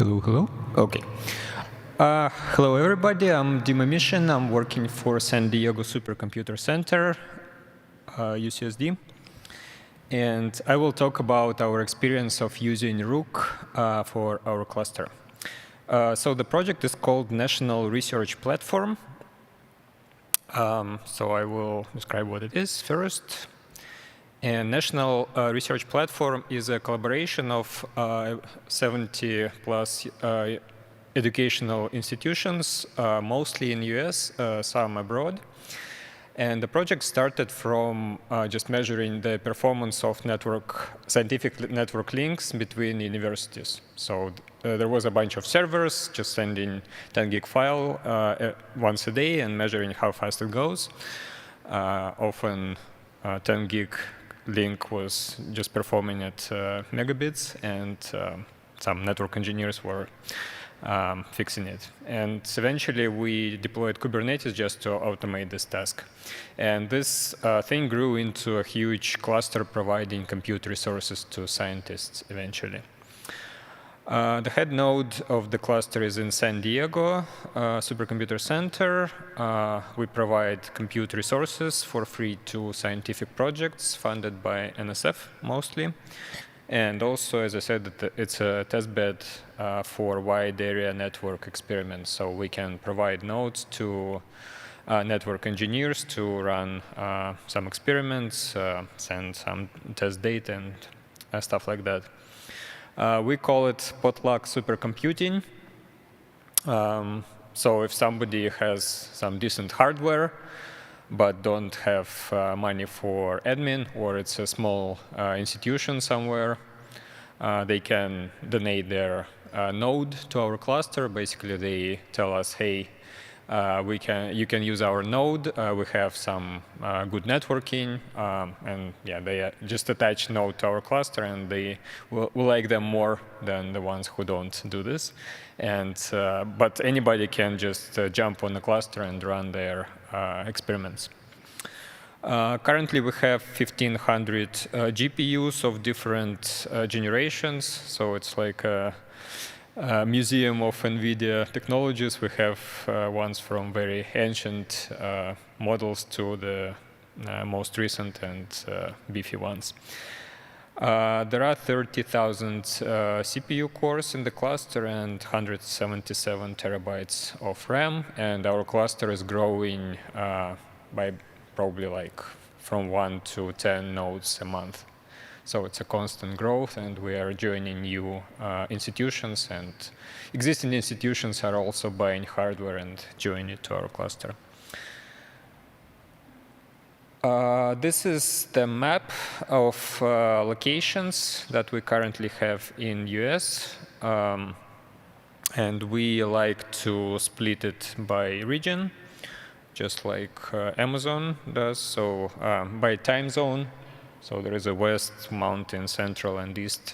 Hello, hello. Okay. Hello, everybody. I'm Dmitry Mishin. I'm working for San Diego Supercomputer Center, UCSD. And I will talk about our experience of using Rook for our cluster. So the project is called National Research Platform. So I will describe what it is first. And National Research Platform is a collaboration of 70 plus educational institutions, mostly in US, some abroad. And the project started from just measuring the performance of scientific network links between universities. So there was a bunch of servers just sending 10 gig file once a day and measuring how fast it goes. Often 10 gig link was just performing at megabits, and some network engineers were fixing it. And eventually, we deployed Kubernetes just to automate this task. And this thing grew into a huge cluster providing compute resources to scientists eventually. The head node of the cluster is in San Diego Supercomputer Center. We provide compute resources for free to scientific projects funded by NSF mostly. And also, as I said, it's a testbed for wide area network experiments. So we can provide nodes to network engineers to run some experiments, send some test data and stuff like that. We call it potluck supercomputing. So if somebody has some decent hardware, but don't have money for admin, or it's a small institution somewhere, they can donate their node to our cluster. Basically, they tell us, hey, you can use our node. We have some good networking, and yeah, they just attach node to our cluster, and we like them more than the ones who don't do this. And but anybody can just jump on the cluster and run their experiments. Currently, we have 1,500 GPUs of different generations, so it's like a museum of NVIDIA technologies. We have ones from very ancient models to the most recent and beefy ones. There are 30,000 CPU cores in the cluster and 177 terabytes of RAM, and our cluster is growing by probably like from 1 to 10 nodes a month. So it's a constant growth, and we are joining new institutions, and existing institutions are also buying hardware and joining it to our cluster. This is the map of locations that we currently have in US. And we like to split it by region, just like Amazon does. So by time zone. So there is a west, mountain, central, and east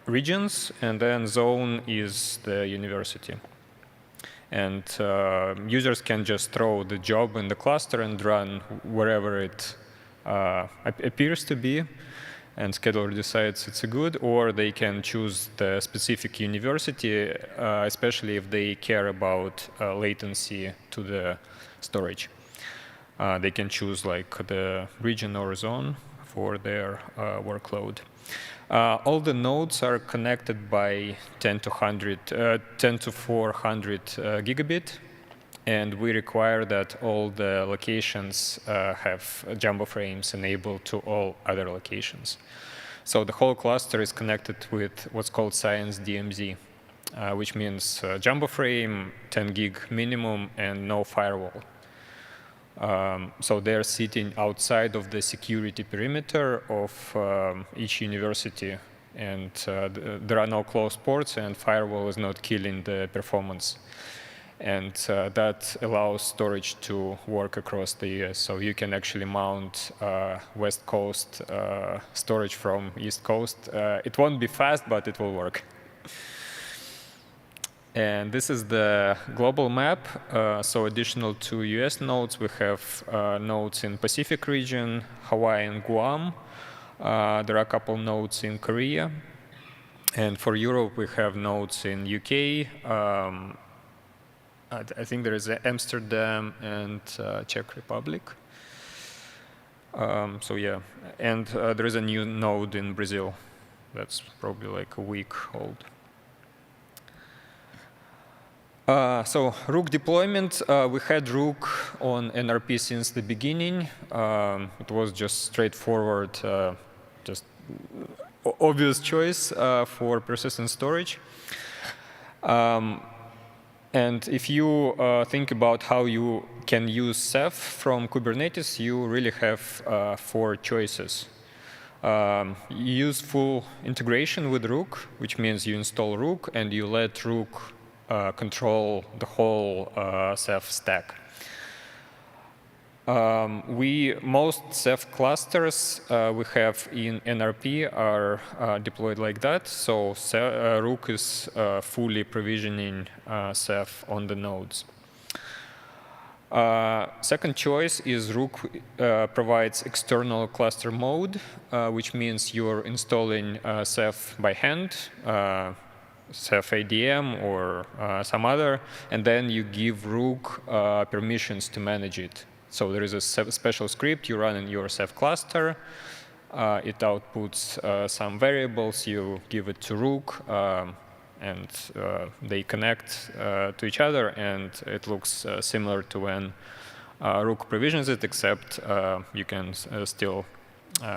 regions, and then zone is the university. And users can just throw the job in the cluster and run wherever it appears to be, and scheduler decides it's a good, or they can choose the specific university, especially if they care about latency to the storage. They can choose like the region or zone for their workload. All the nodes are connected by 10 to 400 gigabit, and we require that all the locations have jumbo frames enabled to all other locations. So the whole cluster is connected with what's called Science DMZ, which means jumbo frame, 10 gig minimum, and no firewall. So they're sitting outside of the security perimeter of each university, and there are no closed ports, and firewall is not killing the performance. And that allows storage to work across the US. So you can actually mount West Coast storage from East Coast. It won't be fast, but it will work. And this is the global map. So additional to US nodes, we have nodes in Pacific region, Hawaii and Guam, There are a couple nodes in Korea. And for Europe, we have nodes in UK. I think there is Amsterdam and Czech Republic. So yeah, and there is a new node in Brazil that's probably like a week old. So Rook deployment, we had Rook on NRP since the beginning. It was just straightforward, just obvious choice for persistent storage. And if you think about how you can use Ceph from Kubernetes, you really have 4 choices. You use full integration with Rook, which means you install Rook and you let Rook control the whole Ceph stack. Most Ceph clusters we have in NRP are deployed like that. So Rook is fully provisioning Ceph on the nodes. Second choice is Rook provides external cluster mode, which means you're installing Ceph by hand, Ceph ADM or some other, and then you give Rook permissions to manage it. So there is a special script you run in your Ceph cluster. It outputs some variables. You give it to Rook, and they connect to each other. And it looks similar to when Rook provisions it, except you can still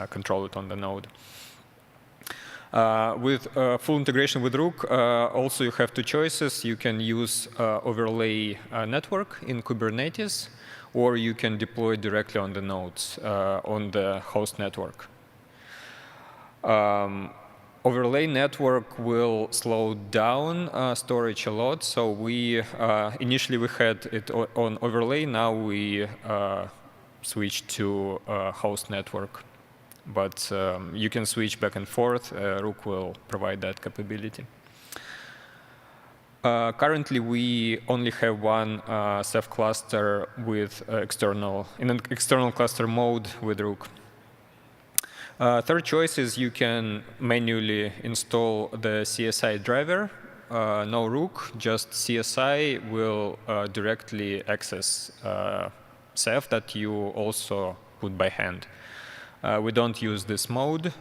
control it on the node. With full integration with Rook, also you have 2 choices. You can use overlay network in Kubernetes, or you can deploy directly on the nodes on the host network. Overlay network will slow down storage a lot. So we initially we had it on overlay. Now we switched to host network. But you can switch back and forth. Rook will provide that capability. Currently, we only have one Ceph cluster with in an external cluster mode with Rook. Third choice is you can manually install the CSI driver. No Rook, just CSI will directly access Ceph that you also put by hand. We don't use this mode.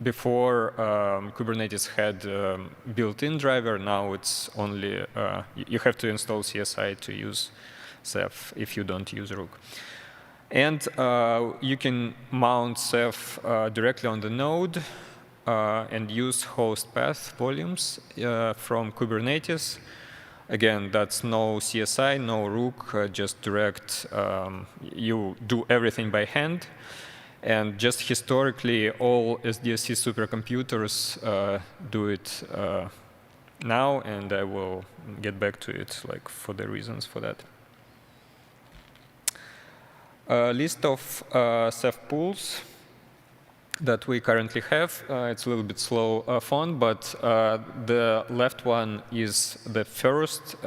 Before, Kubernetes had built-in driver. Now it's only, you have to install CSI to use Ceph if you don't use Rook. And you can mount Ceph directly on the node and use host path volumes from Kubernetes. Again, that's no CSI, no Rook, just direct. You do everything by hand. And just historically, all SDSC supercomputers do it now, and I will get back to it for the reasons for that. List of Ceph pools that we currently have. It's a little bit slow font, but the left one is the first.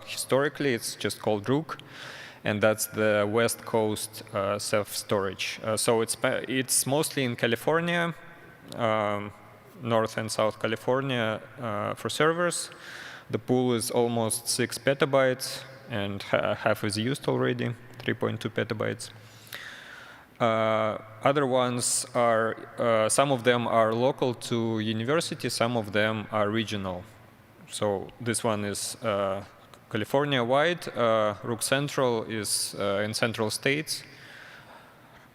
Historically, it's just called Rook. And that's the West Coast Ceph storage. So it's mostly in California, North and South California for servers. The pool is almost 6 petabytes, and half is used already, 3.2 petabytes. Other ones are, some of them are local to university, some of them are regional. So this one is California-wide. Rook Central is in central states,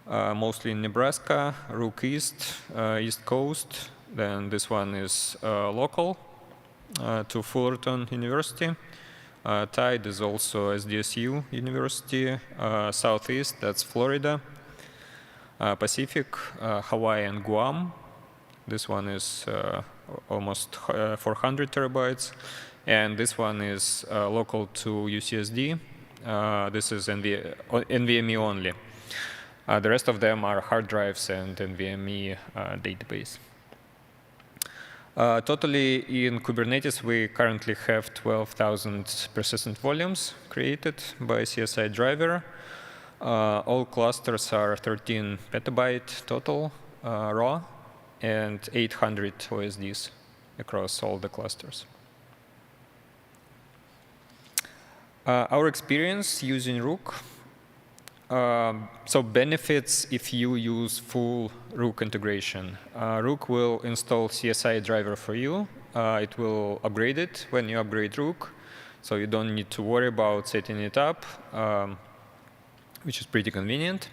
mostly in Nebraska. Rook East, East Coast. Then this one is local to Fullerton University. Tide is also SDSU University. Southeast, that's Florida. Pacific, Hawaii and Guam. This one is almost 400 terabytes. And this one is local to UCSD. This is NVMe only. The rest of them are hard drives and NVMe database. Totally in Kubernetes, we currently have 12,000 persistent volumes created by CSI driver. All clusters are 13 petabyte total. raw and 800 OSDs across all the clusters. Our experience using Rook. So benefits if you use full Rook integration. Rook will install CSI driver for you. It will upgrade it when you upgrade Rook. So you don't need to worry about setting it up, which is pretty convenient.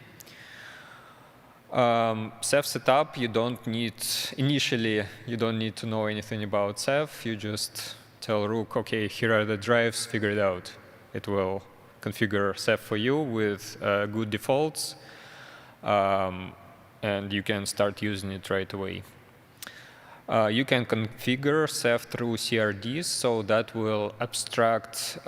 Ceph setup, initially, you don't need to know anything about Ceph. You just tell Rook, OK, here are the drives, figure it out. It will configure Ceph for you with good defaults, and you can start using it right away. You can configure Ceph through CRDs, so that will abstract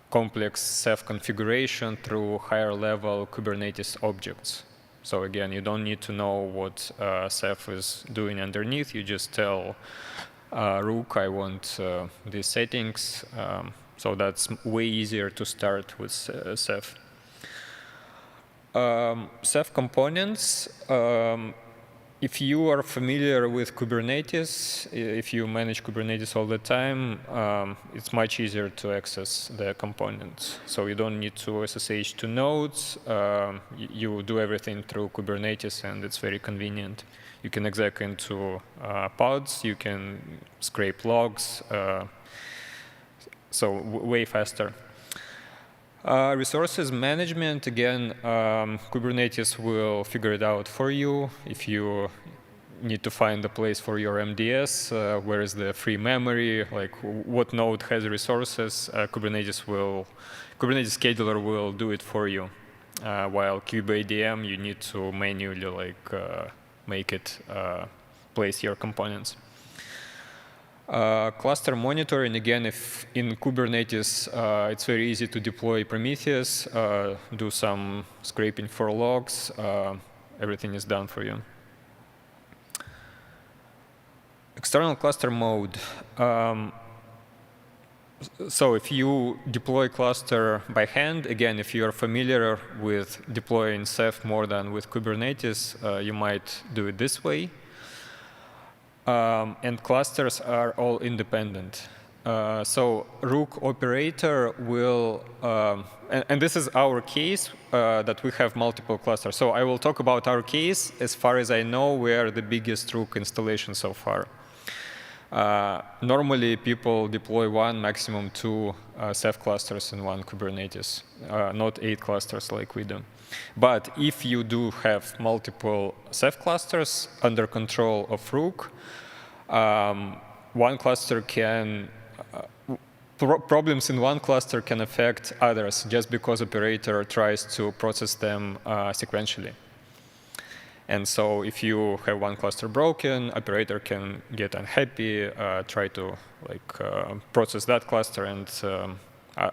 complex Ceph configuration through higher-level Kubernetes objects. So again, you don't need to know what Ceph is doing underneath. You just tell Rook, I want these settings. So that's way easier to start with Ceph. Ceph components, if you are familiar with Kubernetes, if you manage Kubernetes all the time, it's much easier to access the components. So you don't need to SSH to nodes. You do everything through Kubernetes, and it's very convenient. You can exec into pods. You can scrape logs. So way faster. Resources management, again, Kubernetes will figure it out for you. If you need to find a place for your MDS, where is the free memory, like what node has resources, Kubernetes scheduler will do it for you. While kubeadm, you need to manually make it place your components. Cluster monitoring, again, if in Kubernetes, it's very easy to deploy Prometheus, do some scraping for logs, everything is done for you. External cluster mode. So if you deploy cluster by hand, again, if you are familiar with deploying Ceph more than with Kubernetes, you might do it this way. And clusters are all independent. So Rook operator will, and this is our case, that we have multiple clusters. So I will talk about our case. As far as I know, we are the biggest Rook installation so far. Normally, people deploy one, maximum two Ceph clusters in one Kubernetes, not 8 clusters like we do. But if you do have multiple Ceph clusters under control of Rook, one cluster can, problems in one cluster can affect others just because operator tries to process them sequentially. And so if you have one cluster broken, operator can get unhappy, try to process that cluster, and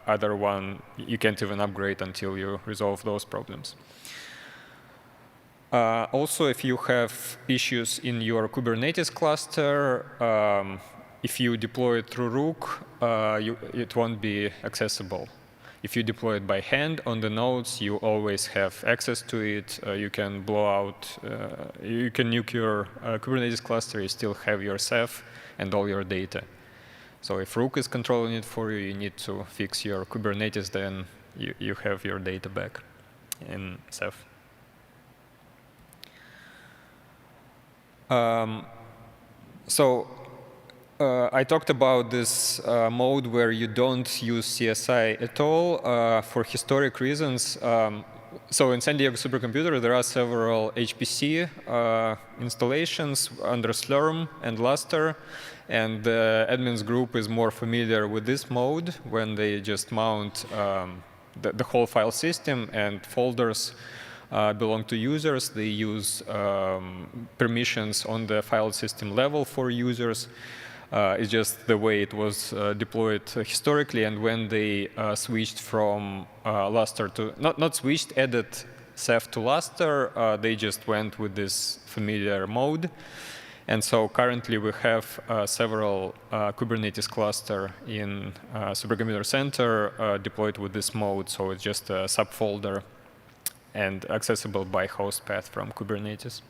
other one, you can't even upgrade until you resolve those problems. Also, if you have issues in your Kubernetes cluster, if you deploy it through Rook, it won't be accessible. If you deploy it by hand on the nodes, you always have access to it. You can blow out, you can nuke your Kubernetes cluster, you still have your Ceph and all your data. So if Rook is controlling it for you, you need to fix your Kubernetes, then you have your data back in Ceph. I talked about this mode where you don't use CSI at all for historic reasons. So in San Diego Supercomputer, there are several HPC installations under Slurm and Lustre, and the admins group is more familiar with this mode when they just mount the whole file system and folders belong to users. They use permissions on the file system level for users. It's just the way it was deployed historically, and when they switched from Lustre to, not switched, added Ceph to Lustre, they just went with this familiar mode. And so currently we have several Kubernetes cluster in Supercomputer Center deployed with this mode, so it's just a subfolder and accessible by host path from Kubernetes.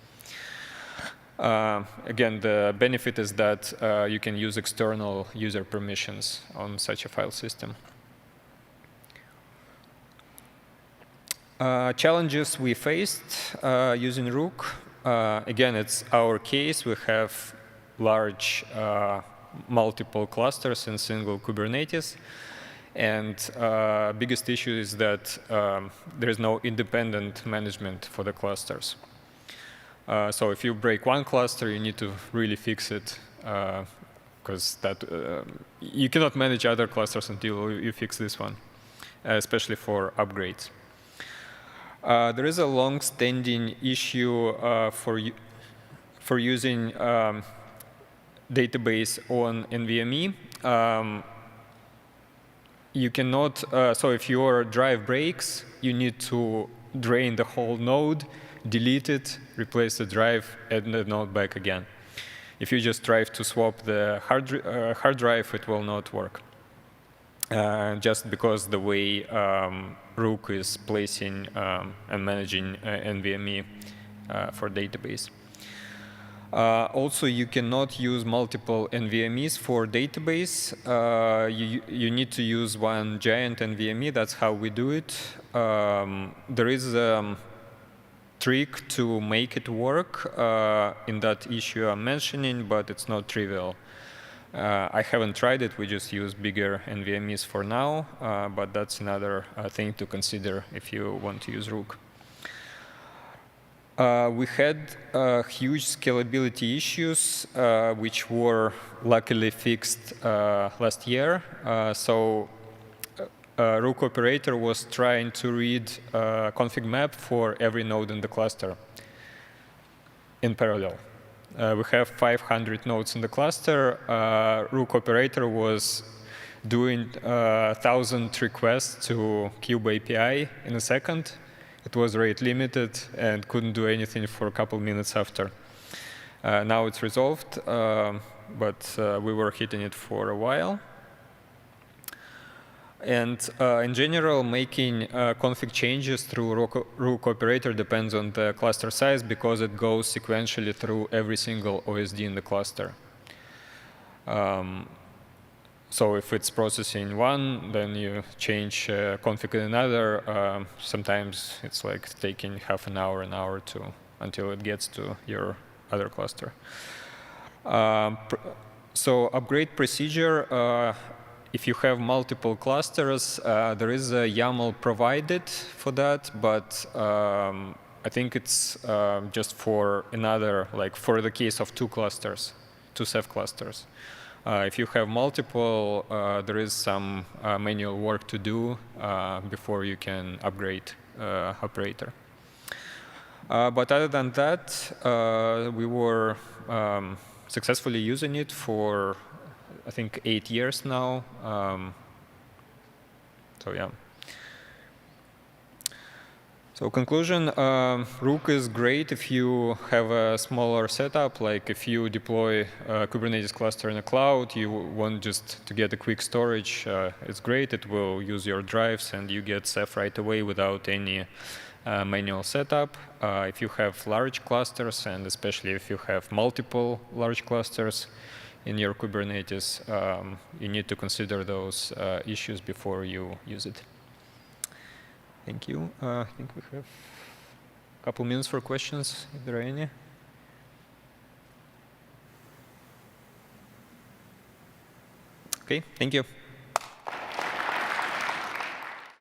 Again, the benefit is that you can use external user permissions on such a file system. Challenges we faced using Rook. Again, it's our case. We have large multiple clusters in single Kubernetes. And biggest issue is that there is no independent management for the clusters. So if you break one cluster, you need to really fix it, because you cannot manage other clusters until you fix this one, especially for upgrades. There is a long-standing issue for using database on NVMe. You cannot, so if your drive breaks, you need to drain the whole node, delete it, replace the drive, add the node back again. If you just try to swap the hard drive, it will not work. Just because the way Rook is placing and managing NVMe for database. Also, you cannot use multiple NVMEs for database. You need to use one giant NVMe. That's how we do it. There is a trick to make it work in that issue I'm mentioning, but it's not trivial. I haven't tried it. We just use bigger NVMEs for now, but that's another thing to consider if you want to use Rook. We had huge scalability issues, which were luckily fixed last year. So Rook operator was trying to read config map for every node in the cluster in parallel. We have 500 nodes in the cluster. Rook operator was doing 1,000 requests to Kube API in a second. It was rate limited and couldn't do anything for a couple minutes after. Now it's resolved, but we were hitting it for a while. And in general, making config changes through Rook operator depends on the cluster size because it goes sequentially through every single OSD in the cluster. So if it's processing one, then you change config in another. Sometimes it's like taking half an hour until it gets to your other cluster. So upgrade procedure. If you have multiple clusters, there is a YAML provided for that, but I think it's just for another, like for the case of two Ceph clusters. If you have multiple, there is some manual work to do before you can upgrade operator. But other than that, we were successfully using it for I think 8 years now. So yeah. So conclusion, Rook is great if you have a smaller setup, like if you deploy a Kubernetes cluster in the cloud, you want just to get a quick storage, it's great. It will use your drives and you get Ceph right away without any manual setup. If you have large clusters, and especially if you have multiple large clusters, in your Kubernetes, you need to consider those issues before you use it. Thank you. I think we have a couple minutes for questions, if there are any. OK, thank you.